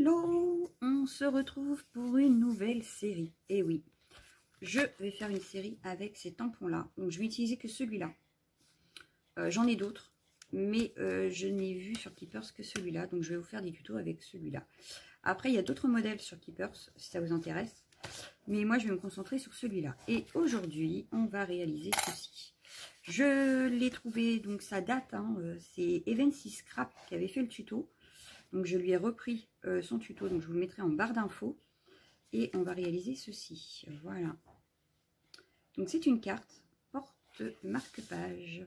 Hello, on se retrouve pour une nouvelle série. Et oui, je vais faire une série avec ces tampons-là. Donc, je vais utiliser que celui-là. J'en ai d'autres, mais je n'ai vu sur Keepers que celui-là. Donc, je vais vous faire des tutos avec celui-là. Après, il y a d'autres modèles sur Keepers, si ça vous intéresse. Mais moi, je vais me concentrer sur celui-là. Et aujourd'hui, on va réaliser ceci. Je l'ai trouvé, donc ça date, hein, c'est Evency Scrap qui avait fait le tuto. Donc je lui ai repris son tuto, donc je vous le mettrai en barre d'infos. Et on va réaliser ceci, voilà. Donc c'est une carte porte marque-page.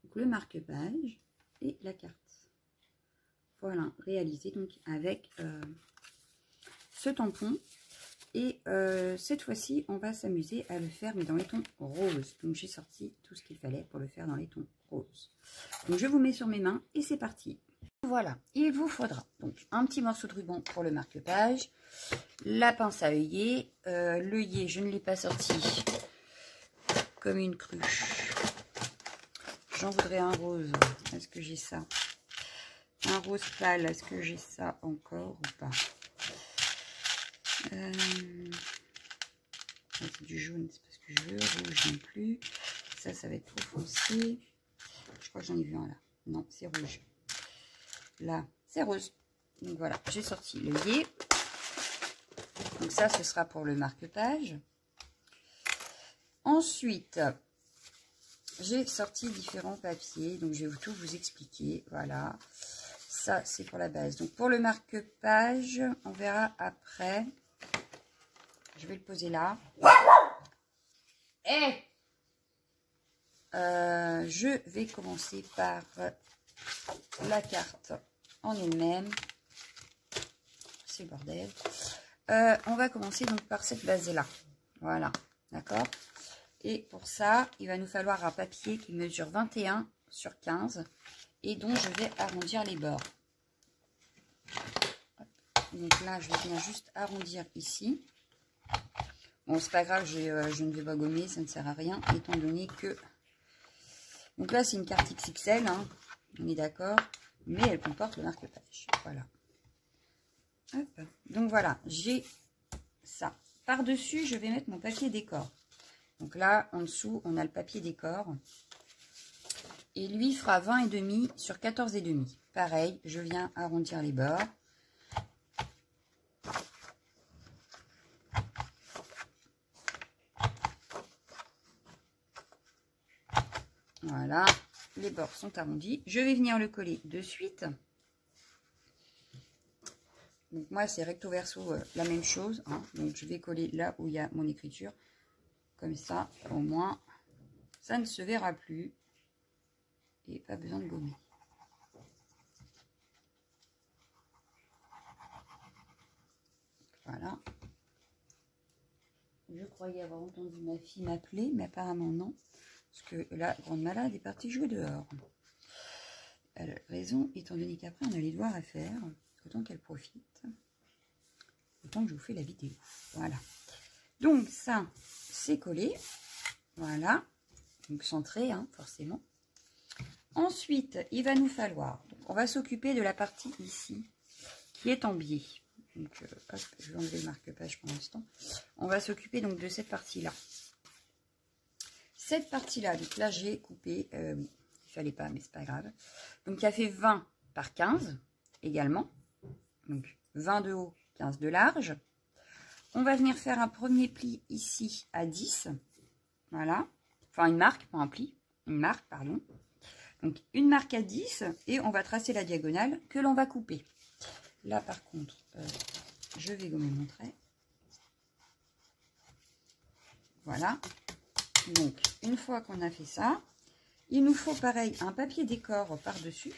Donc le marque-page et la carte. Voilà, réalisé donc avec ce tampon. Et cette fois-ci, on va s'amuser à le faire, mais dans les tons roses. Donc j'ai sorti tout ce qu'il fallait pour le faire dans les tons roses. Donc je vous mets sur mes mains et c'est parti. Voilà, il vous faudra donc un petit morceau de ruban pour le marque-page, la pince à œillet. L'œillet, je ne l'ai pas sorti comme une cruche. J'en voudrais un rose. Est-ce que j'ai ça? Un rose pâle, est-ce que j'ai ça encore ou pas? C'est du jaune, c'est parce que je veux. Rouge non plus. Ça va être trop foncé. Je crois que j'en ai vu un là. Non, c'est rouge. Là, c'est rose. Donc voilà, j'ai sorti l'œillet. Donc ça, ce sera pour le marque-page. Ensuite, j'ai sorti différents papiers. Donc je vais tout vous expliquer. Voilà. Ça, c'est pour la base. Donc pour le marque-page, on verra après. Je vais le poser là. Et je vais commencer par la carte en elle-même. C'est le bordel. On va commencer donc par cette base-là. Voilà, d'accord. Et pour ça, il va nous falloir un papier qui mesure 21 sur 15 et dont je vais arrondir les bords. Donc là, je vais venir juste arrondir ici. Bon, c'est pas grave, je ne vais pas gommer, ça ne sert à rien, étant donné que... Donc là, c'est une carte XXL, hein, on est d'accord, mais elle comporte le marque-page. Voilà. Hop. Donc voilà, j'ai ça. Par-dessus, je vais mettre mon papier décor. Donc là, en dessous, on a le papier décor. Et lui fera 20,5 sur 14,5. Pareil, je viens arrondir les bords. Voilà, les bords sont arrondis. Je vais venir le coller de suite. Donc moi, c'est recto verso la même chose, hein. Donc je vais coller là où il y a mon écriture. Comme ça, au moins, ça ne se verra plus. Et pas besoin de gommer. Voilà. Je croyais avoir entendu ma fille m'appeler, mais apparemment non. Parce que la grande malade est partie jouer dehors. Elle a raison, étant donné qu'après on a les devoirs à faire. Autant qu'elle profite. Autant que je vous fais la vidéo. Voilà. Donc ça, c'est collé. Voilà. Donc centré, hein, forcément. Ensuite, il va nous falloir... On va s'occuper de la partie ici, qui est en biais. Donc, hop, je vais enlever le marque-page pour l'instant. On va s'occuper donc de cette partie-là. Cette partie-là, donc là, j'ai coupé... oui, il fallait pas, mais c'est pas grave. Donc, il a fait 20 par 15 également. Donc, 20 de haut, 15 de large. On va venir faire un premier pli ici à 10. Voilà. Enfin, une marque, pas un pli. Une marque, pardon. Donc, une marque à 10. Et on va tracer la diagonale que l'on va couper. Là, par contre, je vais gommer mon trait. Voilà. Donc, une fois qu'on a fait ça, il nous faut pareil un papier décor par-dessus.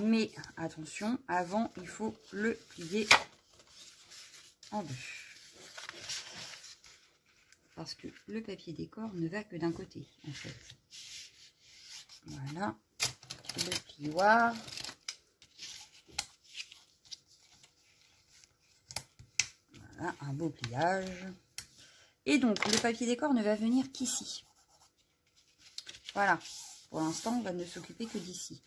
Mais attention, avant, il faut le plier en deux. Parce que le papier décor ne va que d'un côté, en fait. Voilà. Le plioir. Voilà, un beau pliage. Et donc, le papier décor ne va venir qu'ici. Voilà. Pour l'instant, on va ne s'occuper que d'ici.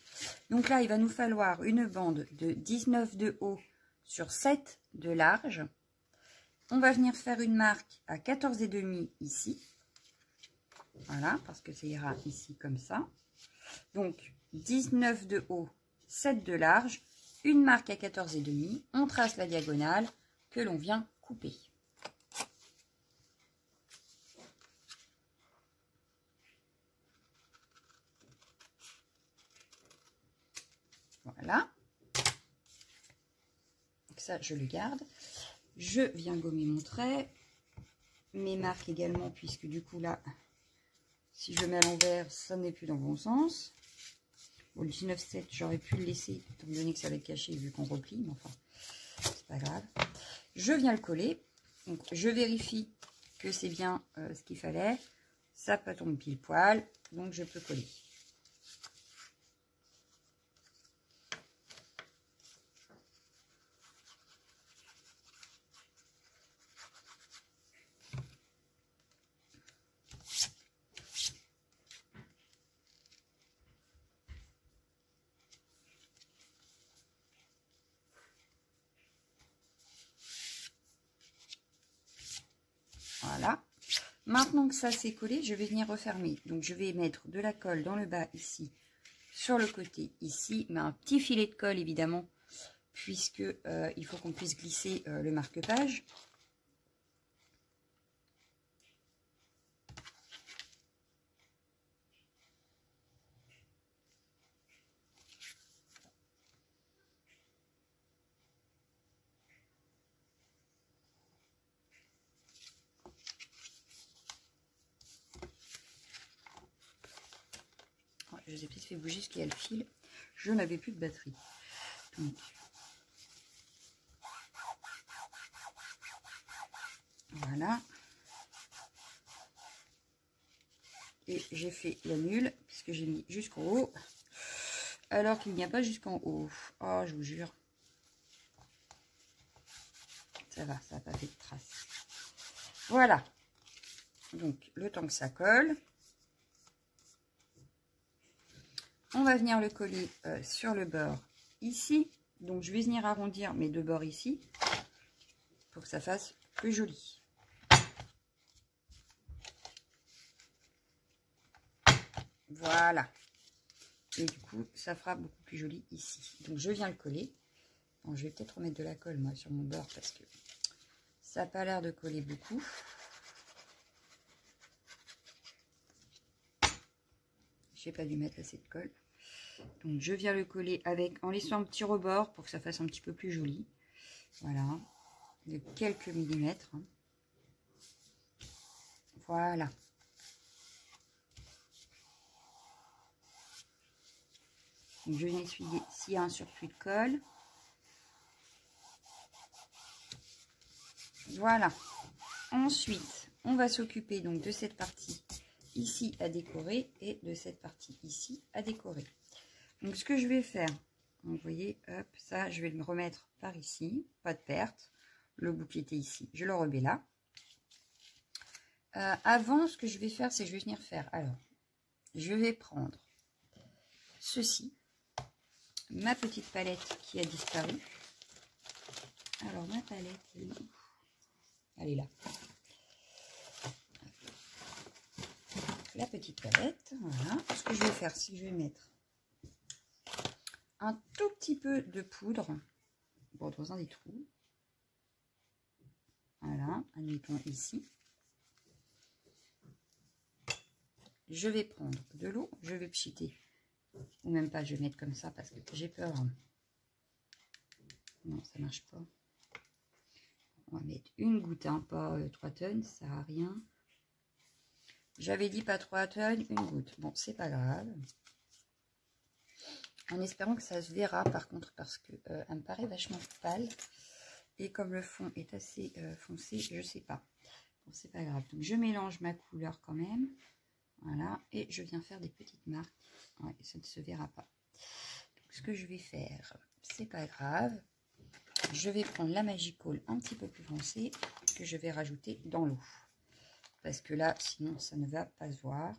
Donc là, il va nous falloir une bande de 19 de haut sur 7 de large. On va venir faire une marque à 14,5 ici. Voilà, parce que ça ira ici comme ça. Donc, 19 de haut, 7 de large, une marque à 14,5. On trace la diagonale que l'on vient couper. Voilà. Donc ça, je le garde. Je viens gommer mon trait. Mes marques également, puisque du coup là, si je mets à l'envers, ça n'est plus dans le bon sens. Bon, le 19,7, j'aurais pu le laisser, étant donné que ça va être caché vu qu'on replie, mais enfin, c'est pas grave. Je viens le coller. Donc, je vérifie que c'est bien ce qu'il fallait. Ça peut tomber pile poil, donc je peux coller. Voilà. Maintenant que ça c'est collé, je vais venir refermer. Donc je vais mettre de la colle dans le bas ici, sur le côté ici, mais un petit filet de colle évidemment, puisque il faut qu'on puisse glisser le marque-page. Je les ai peut-être fait bouger parce qu'il y a le fil. Je n'avais plus de batterie. Donc, voilà. Et j'ai fait la nulle, puisque j'ai mis jusqu'en haut. Alors qu'il n'y a pas jusqu'en haut. Oh, je vous jure. Ça va, ça n'a pas fait de traces. Voilà. Donc, le temps que ça colle. On va venir le coller sur le bord ici. Donc, je vais venir arrondir mes deux bords ici pour que ça fasse plus joli. Voilà. Et du coup, ça fera beaucoup plus joli ici. Donc, je viens le coller. Bon, je vais peut-être remettre de la colle, moi, sur mon bord parce que ça n'a pas l'air de coller beaucoup. Je n'ai pas dû mettre assez de colle. Donc, je viens le coller en laissant un petit rebord pour que ça fasse un petit peu plus joli. Voilà. De quelques millimètres. Voilà. Donc, je viens essuyer s'il y a un surplus de colle. Voilà. Ensuite, on va s'occuper donc de cette partie ici à décorer et de cette partie ici à décorer. Donc, ce que je vais faire, vous voyez, hop, ça, je vais le remettre par ici, pas de perte. Le bouclier était ici, je le remets là. Avant, ce que je vais faire, c'est que je vais venir faire. Alors, je vais prendre ceci, ma petite palette qui a disparu. Alors, ma palette, elle est là. La petite palette, voilà. Ce que je vais faire, c'est que je vais mettre un tout petit peu de poudre pour dans des trous. Voilà, admettons ici. Je vais prendre de l'eau, je vais pchiter, ou même pas, je vais mettre comme ça parce que j'ai peur. Non, ça marche pas. On va mettre une goutte, hein, pas 3 tonnes, ça sert à rien. J'avais dit pas 3 tonnes, une goutte. Bon, c'est pas grave. En espérant que ça se verra par contre, parce que elle me paraît vachement pâle. Et comme le fond est assez foncé, je sais pas. Bon, c'est pas grave. Donc je mélange ma couleur quand même. Voilà. Et je viens faire des petites marques. Ouais, ça ne se verra pas. Donc ce que je vais faire, c'est pas grave. Je vais prendre la Magical un petit peu plus foncée que je vais rajouter dans l'eau. Parce que là, sinon, ça ne va pas se voir.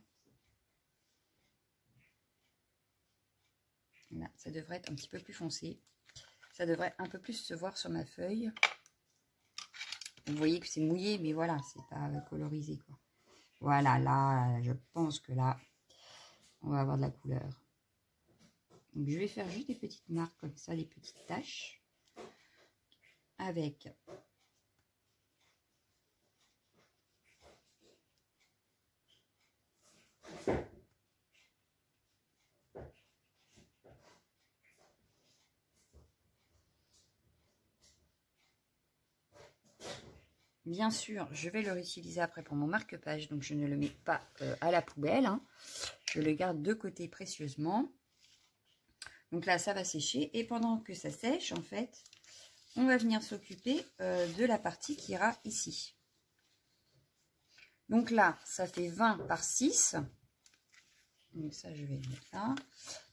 Là, ça devrait être un petit peu plus foncé. Ça devrait un peu plus se voir sur ma feuille. Vous voyez que c'est mouillé, mais voilà, c'est pas colorisé, quoi. Voilà, là, je pense que là, on va avoir de la couleur. Donc, je vais faire juste des petites marques comme ça, des petites taches. Avec bien sûr, je vais le réutiliser après pour mon marque-page, donc je ne le mets pas à la poubelle, hein. Je le garde de côté précieusement. Donc là, ça va sécher. Et pendant que ça sèche, en fait, on va venir s'occuper de la partie qui ira ici. Donc là, ça fait 20 par 6. Donc ça, je vais le mettre là.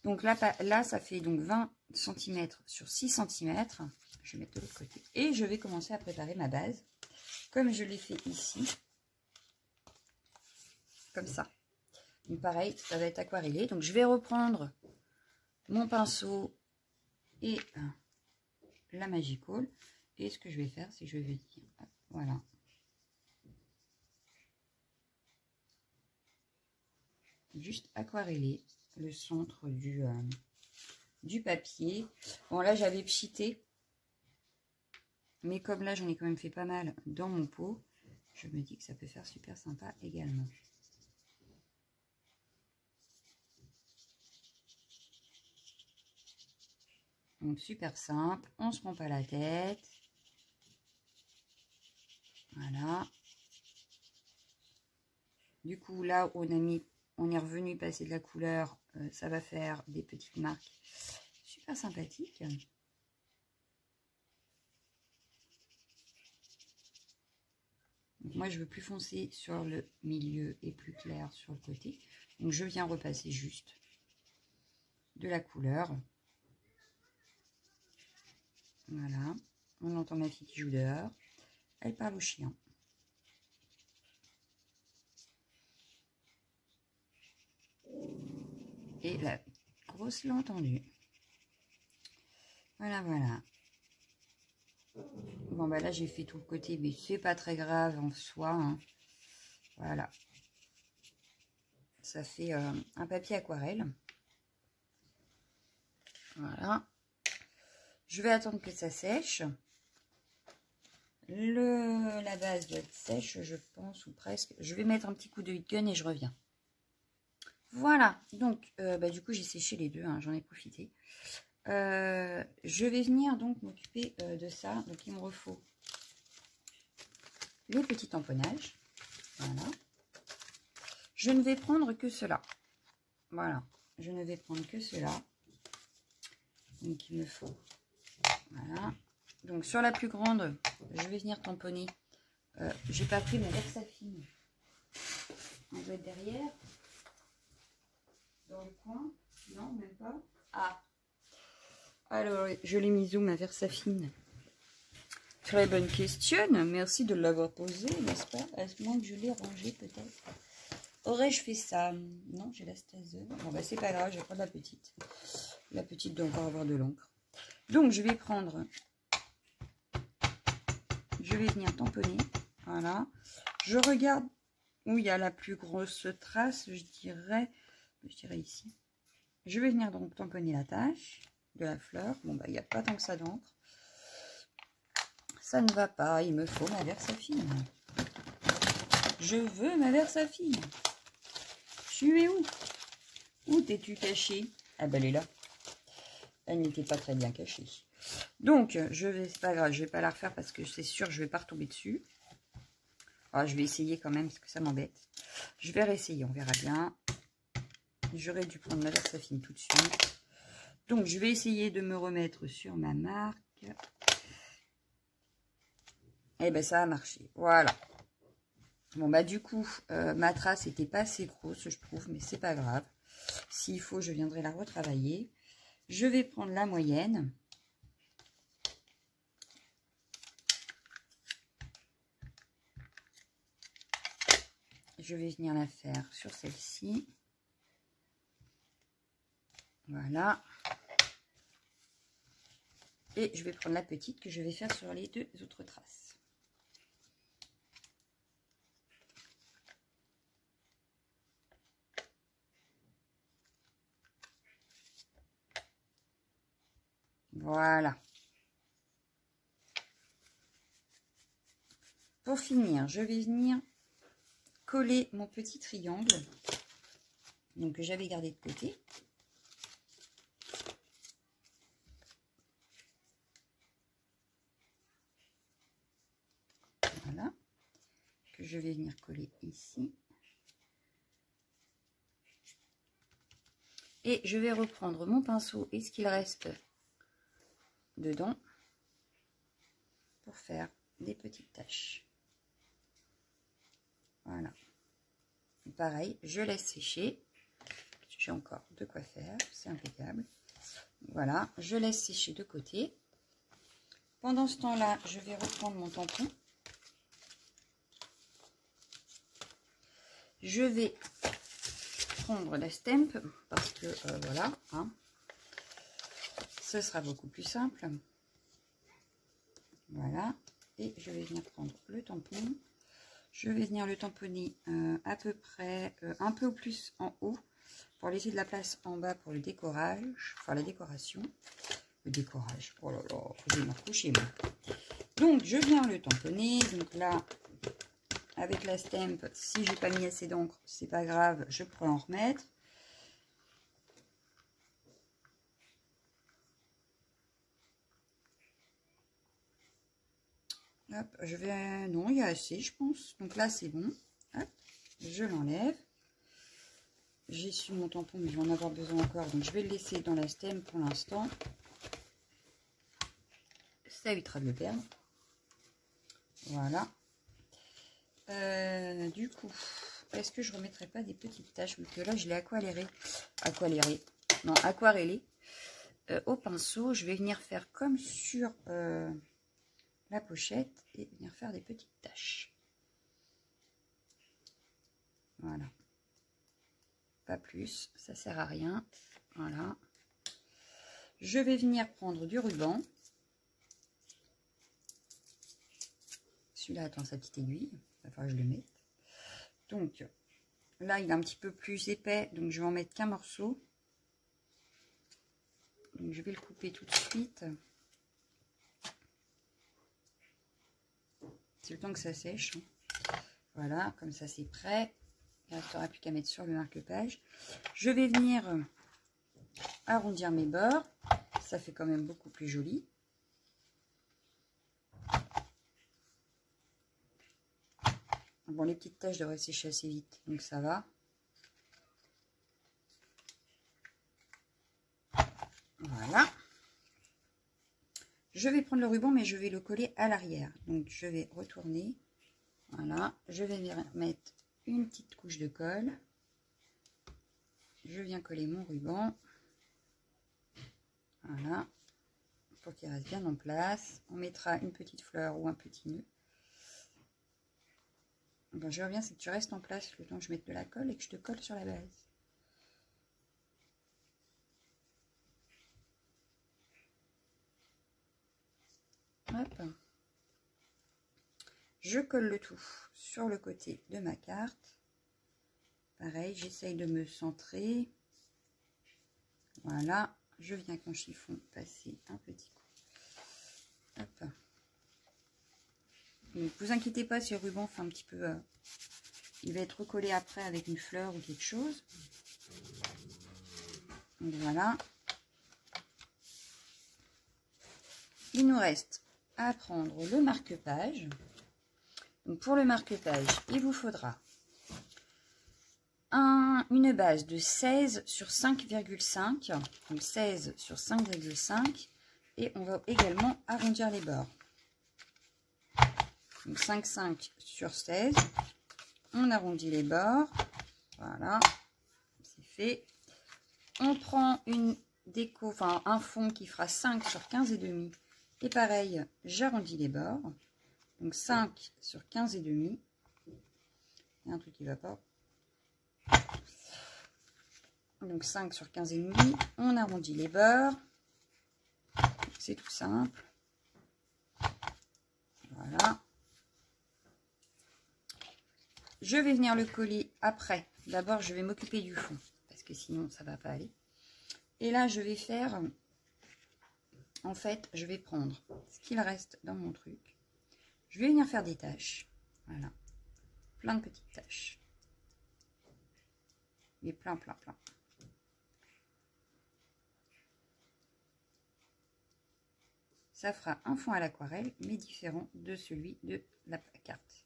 Donc là, ça fait donc 20 cm sur 6 cm. Je vais mettre de l'autre côté. Et je vais commencer à préparer ma base. Comme je l'ai fait ici. Comme ça. Donc pareil, ça va être aquarellé. Donc je vais reprendre mon pinceau et la Magical. Et ce que je vais faire, c'est que je vais dire, voilà. Juste aquareller le centre du papier. Bon, là, j'avais pchité. Mais comme là, j'en ai quand même fait pas mal dans mon pot, je me dis que ça peut faire super sympa également. Donc, super simple. On ne se prend pas la tête. Voilà. Du coup, là, on est revenu passer de la couleur. Ça va faire des petites marques super sympathiques. Donc moi, je veux plus foncé sur le milieu et plus clair sur le côté. Donc, je viens repasser juste de la couleur. Voilà. On entend ma fille qui joue dehors. Elle parle au chien. Et la grosse l'a entendu. Voilà, voilà. Bon, bah là, j'ai fait tout le côté, mais c'est pas très grave en soi, hein. Voilà. Ça fait un papier aquarelle. Voilà. Je vais attendre que ça sèche. La base doit être sèche, je pense, ou presque. Je vais mettre un petit coup de heat gun et je reviens. Voilà. Donc, bah, du coup, j'ai séché les deux, hein, j'en ai profité. Je vais venir donc m'occuper de ça. Donc, il me faut les petits tamponnages. Voilà. Je ne vais prendre que cela. Voilà. Je ne vais prendre que cela. Donc, il me faut. Voilà. Donc, sur la plus grande, je vais venir tamponner. J'ai pas pris mon Versafine. On doit être derrière. Dans le coin. Non, même pas. Ah. Alors, je l'ai mis où, ma Versafine? Très bonne question. Merci de l'avoir posée, n'est-ce pas? Est-ce que je l'ai rangée, peut-être? Aurais-je fait ça? Non, j'ai la Stazen. Bon, bah, c'est pas grave, je vais prendre la petite. La petite doit encore avoir de l'encre. Donc, je vais prendre... Je vais venir tamponner. Voilà. Je regarde où il y a la plus grosse trace, je dirais ici. Je vais venir donc tamponner la tache de la fleur. Bon, bah, il n'y a pas tant que ça d'encre. Ça ne va pas, il me faut ma Versafine. Je veux ma Versafine. Tu es où? Où t'es-tu cachée? Ah ben elle est là. Elle n'était pas très bien cachée. Donc, c'est pas grave, je vais pas la refaire parce que c'est sûr, je vais pas retomber dessus. Alors, je vais essayer quand même parce que ça m'embête. Je vais réessayer, on verra bien. J'aurais dû prendre ma Versafine tout de suite. Donc, je vais essayer de me remettre sur ma marque. Et ben ça a marché. Voilà. Bon, bah du coup, ma trace n'était pas assez grosse, je trouve, mais c'est pas grave. S'il faut, je viendrai la retravailler. Je vais prendre la moyenne. Je vais venir la faire sur celle-ci. Voilà. Et je vais prendre la petite que je vais faire sur les 2 autres traces. Voilà. Pour finir, je vais venir coller mon petit triangle, donc que j'avais gardé de côté. Voilà. Que je vais venir coller ici. Et je vais reprendre mon pinceau et ce qu'il reste dedans pour faire des petites taches. Voilà. Pareil, je laisse sécher. J'ai encore de quoi faire, c'est impeccable. Voilà, je laisse sécher de côté. Pendant ce temps-là, je vais reprendre mon tampon. Je vais prendre la stamp parce que voilà, hein, ce sera beaucoup plus simple. Voilà, et je vais venir prendre le tampon. Je vais venir le tamponner à peu près un peu plus en haut pour laisser de la place en bas pour le décorage, enfin la décoration. Le décorage, oh là là, je vais me recoucher moi. Donc je viens le tamponner, donc là avec la stamp, si j'ai pas mis assez d'encre, c'est pas grave, je pourrais en remettre. Hop, je vais... Non, il y a assez, je pense. Donc là, c'est bon. Hop, je l'enlève. J'essuie mon tampon, mais je vais en avoir besoin encore. Donc, je vais le laisser dans la stem pour l'instant. Ça évitera de le perdre. Voilà. Du coup, est-ce que je ne remettrai pas des petites taches? Parce que là, je l'ai aquarellé. Au pinceau, je vais venir faire comme sur... la pochette et venir faire des petites taches. Voilà. Pas plus, ça sert à rien. Voilà. Je vais venir prendre du ruban. Celui-là attend sa petite aiguille. Il va falloir que je le mette. Donc, là, il est un petit peu plus épais, donc je vais en mettre qu'un morceau. Donc, je vais le couper tout de suite. C'est le temps que ça sèche. Voilà, comme ça c'est prêt. Il ne restera plus qu'à mettre sur le marque-page. Je vais venir arrondir mes bords. Ça fait quand même beaucoup plus joli. Bon, les petites taches devraient sécher assez vite, donc ça va. Voilà. Je vais prendre le ruban, mais je vais le coller à l'arrière. Donc, je vais retourner. Voilà. Je vais venir mettre une petite couche de colle. Je viens coller mon ruban. Voilà. Pour qu'il reste bien en place. On mettra une petite fleur ou un petit nœud. Bon, je reviens, c'est que tu restes en place le temps que je mette de la colle et que je te colle sur la base. Hop. Je colle le tout sur le côté de ma carte. Pareil, j'essaye de me centrer. Voilà, je viens avec mon chiffon passer un petit coup. Hop. Ne vous inquiétez pas si le ruban fait un petit peu... il va être recollé après avec une fleur ou quelque chose. Donc voilà. Il nous reste à prendre le marque-page. Donc pour le marque-page, il vous faudra une base de 16 sur 5,5. Donc 16 sur 5,5. Et on va également arrondir les bords. Donc 5,5 sur 16. On arrondit les bords. Voilà. C'est fait. On prend une déco, enfin un fond qui fera 5 sur 15,5. Et pareil, j'arrondis les bords. Donc 5 sur 15,5. Il y a un truc qui ne va pas. Donc 5 sur 15,5. On arrondit les bords. c'est tout simple. Voilà. Je vais venir le coller après. D'abord, je vais m'occuper du fond, parce que sinon, ça va pas aller. Et là, je vais faire... En fait, je vais prendre ce qu'il reste dans mon truc. Je vais venir faire des taches. Voilà. Plein de petites taches. Et plein. Ça fera un fond à l'aquarelle, mais différent de celui de la carte.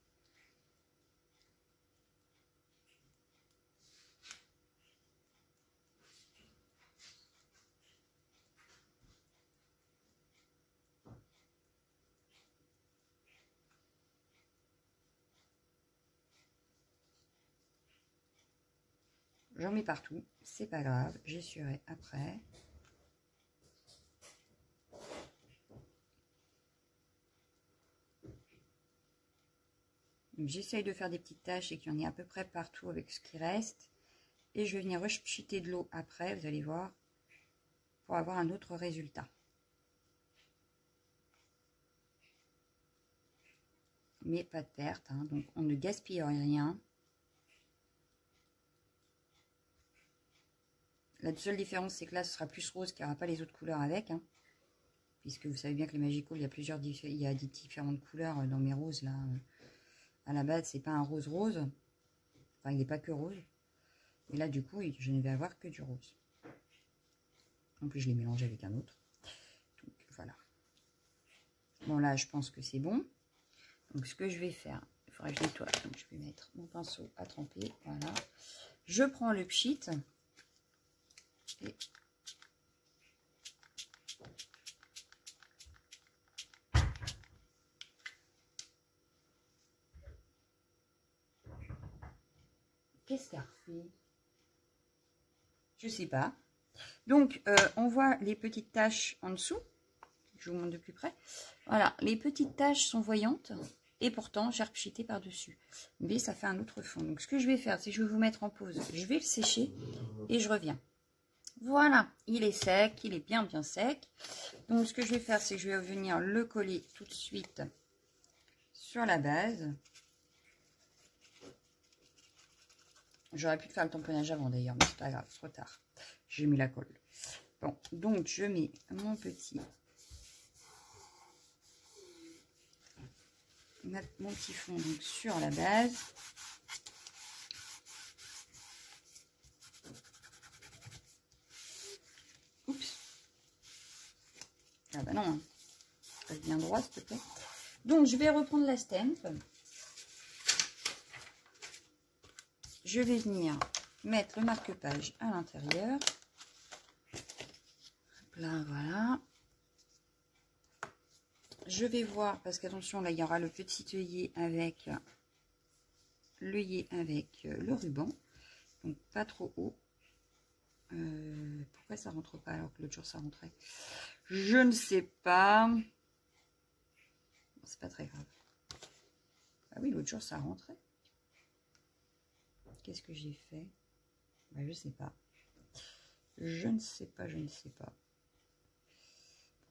J'en mets partout, c'est pas grave, j'essuierai après. J'essaye de faire des petites taches et qu'il y en ait à peu près partout avec ce qui reste. Et je vais venir rejeter de l'eau après, vous allez voir, pour avoir un autre résultat. Mais pas de perte, hein, donc on ne gaspille rien. La seule différence, c'est que là, ce sera plus rose, qu'il n'y aura pas les autres couleurs avec. Hein, puisque vous savez bien que les Magical, il y a des différentes couleurs dans mes roses, là. À la base, c'est pas un rose. Enfin, il n'est pas que rose. Et là, du coup, je ne vais avoir que du rose. En plus, je l'ai mélangé avec un autre. Donc, voilà. Bon, là, je pense que c'est bon. Donc, ce que je vais faire, il faudra que je nettoie. Donc, je vais mettre mon pinceau à tremper. Voilà. Je prends le pchit. Et qu'est-ce qu'elle fait? Je sais pas. Donc, on voit les petites taches en dessous. Je vous montre de plus près. Voilà, les petites taches sont voyantes. Et pourtant, j'ai repchité par-dessus. Mais ça fait un autre fond. Donc, ce que je vais faire, c'est que je vais vous mettre en pause. Je vais le sécher et je reviens. Voilà, il est sec, il est bien sec. Donc, ce que je vais faire, c'est que je vais venir le coller tout de suite sur la base. J'aurais pu faire le tamponnage avant d'ailleurs, mais c'est pas grave, c'est trop tard. J'ai mis la colle. Bon, donc je mets mon petit fond donc, sur la base. Oups. Ah bah non, hein. Reste bien droit s'il te plaît. Donc je vais reprendre la stamp. Je vais venir mettre le marque-page à l'intérieur. Là, voilà. Je vais voir, parce qu'attention, là, il y aura le petit œillet avec le ruban. Donc, pas trop haut. Pourquoi ça rentre pas alors que l'autre jour ça rentrait? Je ne sais pas. Bon, c'est pas très grave. Ah oui, l'autre jour ça rentrait. Qu'est-ce que j'ai fait? Bah, je sais pas. Je ne sais pas.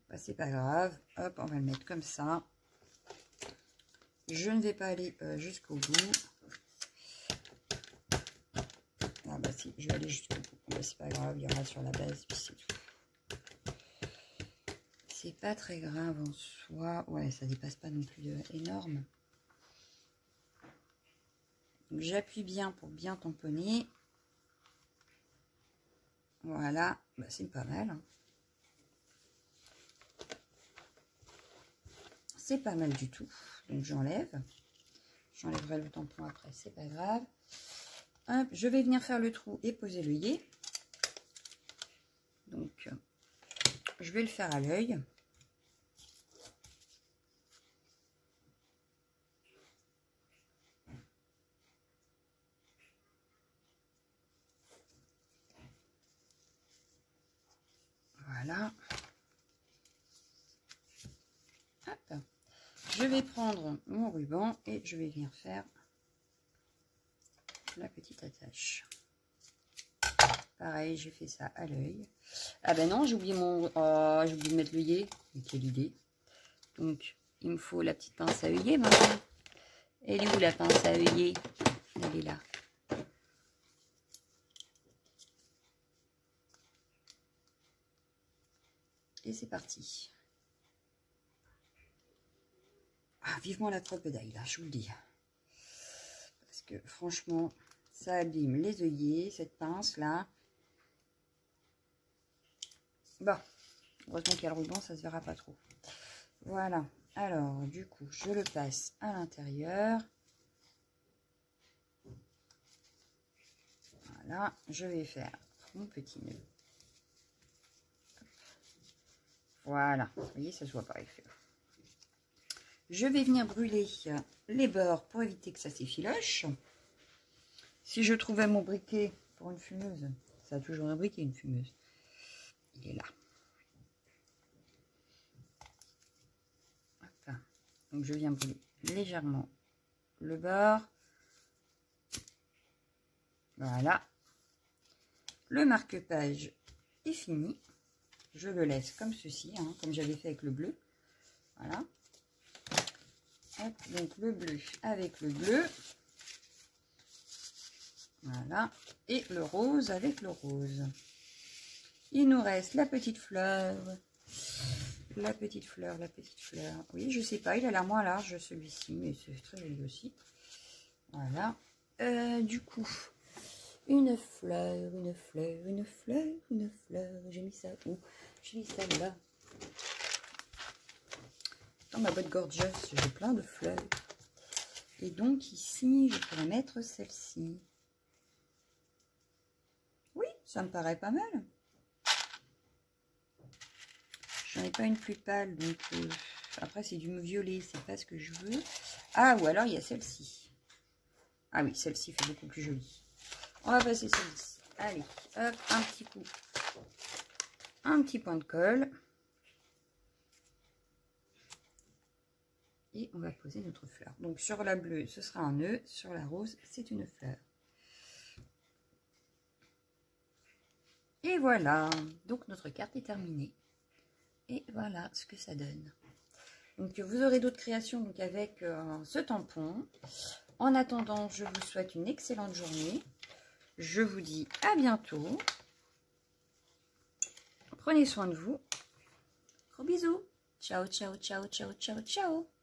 Bah, c'est pas grave. Hop, on va le mettre comme ça. Je ne vais pas aller jusqu'au bout. Ah bah si, je vais aller jusqu'au bout. Bah, c'est pas grave, il y aura sur la base, puis c'est tout. C'est pas très grave en soi. Ouais, ça dépasse pas non plus énorme. J'appuie bien pour bien tamponner. Voilà, bah, c'est pas mal. Hein. C'est pas mal du tout. Donc j'enlève. J'enlèverai le tampon après, c'est pas grave. Hop, je vais venir faire le trou et poser l'œillet. Donc, je vais le faire à l'œil. Voilà. Hop. Je vais prendre mon ruban et je vais venir faire la petite attache. Pareil, j'ai fait ça à l'œil. Ah ben non, j'ai oublié mon... Oh, j'ai oublié de mettre l'œillet. Mais quelle idée. Donc, il me faut la petite pince à œillet maintenant. Elle est où la pince à œillet? Elle est là. Et c'est parti. Ah, vivement la crocodile, là, je vous le dis. Parce que franchement, ça abîme les œillets, cette pince-là. Bon, heureusement qu'il y a le ruban, ça se verra pas trop. Voilà. Alors, du coup, je le passe à l'intérieur. Voilà, je vais faire mon petit nœud. Voilà, vous voyez, ça se voit pas avec le feu. Je vais venir brûler les bords pour éviter que ça s'effiloche. Si je trouvais mon briquet pour une fumeuse, ça a toujours un briquet, une fumeuse. Il est là. Hop. Donc je viens brûler légèrement le bord. Voilà. Le marque-page est fini. Je le laisse comme ceci, hein, comme j'avais fait avec le bleu. Voilà. Hop, donc le bleu avec le bleu. Voilà. Et le rose avec le rose. Il nous reste la petite fleur. La petite fleur, la petite fleur. Oui, je sais pas, il a l'air moins large celui-ci, mais c'est très joli aussi. Voilà. Du coup, une fleur, une fleur, une fleur, une fleur. J'ai mis ça où? J'ai mis ça là. Dans ma boîte gorgeous, j'ai plein de fleurs. Et donc ici, je pourrais mettre celle-ci. Oui, ça me paraît pas mal. J'en ai pas une plus pâle, donc après c'est du violet, c'est pas ce que je veux. Ah, ou alors il y a celle-ci. Ah oui, celle-ci fait beaucoup plus jolie. On va passer celle-ci. Allez, hop, un petit coup. Un petit point de colle. Et on va poser notre fleur. Donc sur la bleue, ce sera un nœud. Sur la rose, c'est une fleur. Et voilà. Donc notre carte est terminée. Et voilà ce que ça donne. Donc vous aurez d'autres créations donc, avec ce tampon. En attendant, je vous souhaite une excellente journée. Je vous dis à bientôt. Prenez soin de vous. Gros bisous. Ciao, ciao, ciao, ciao, ciao, ciao.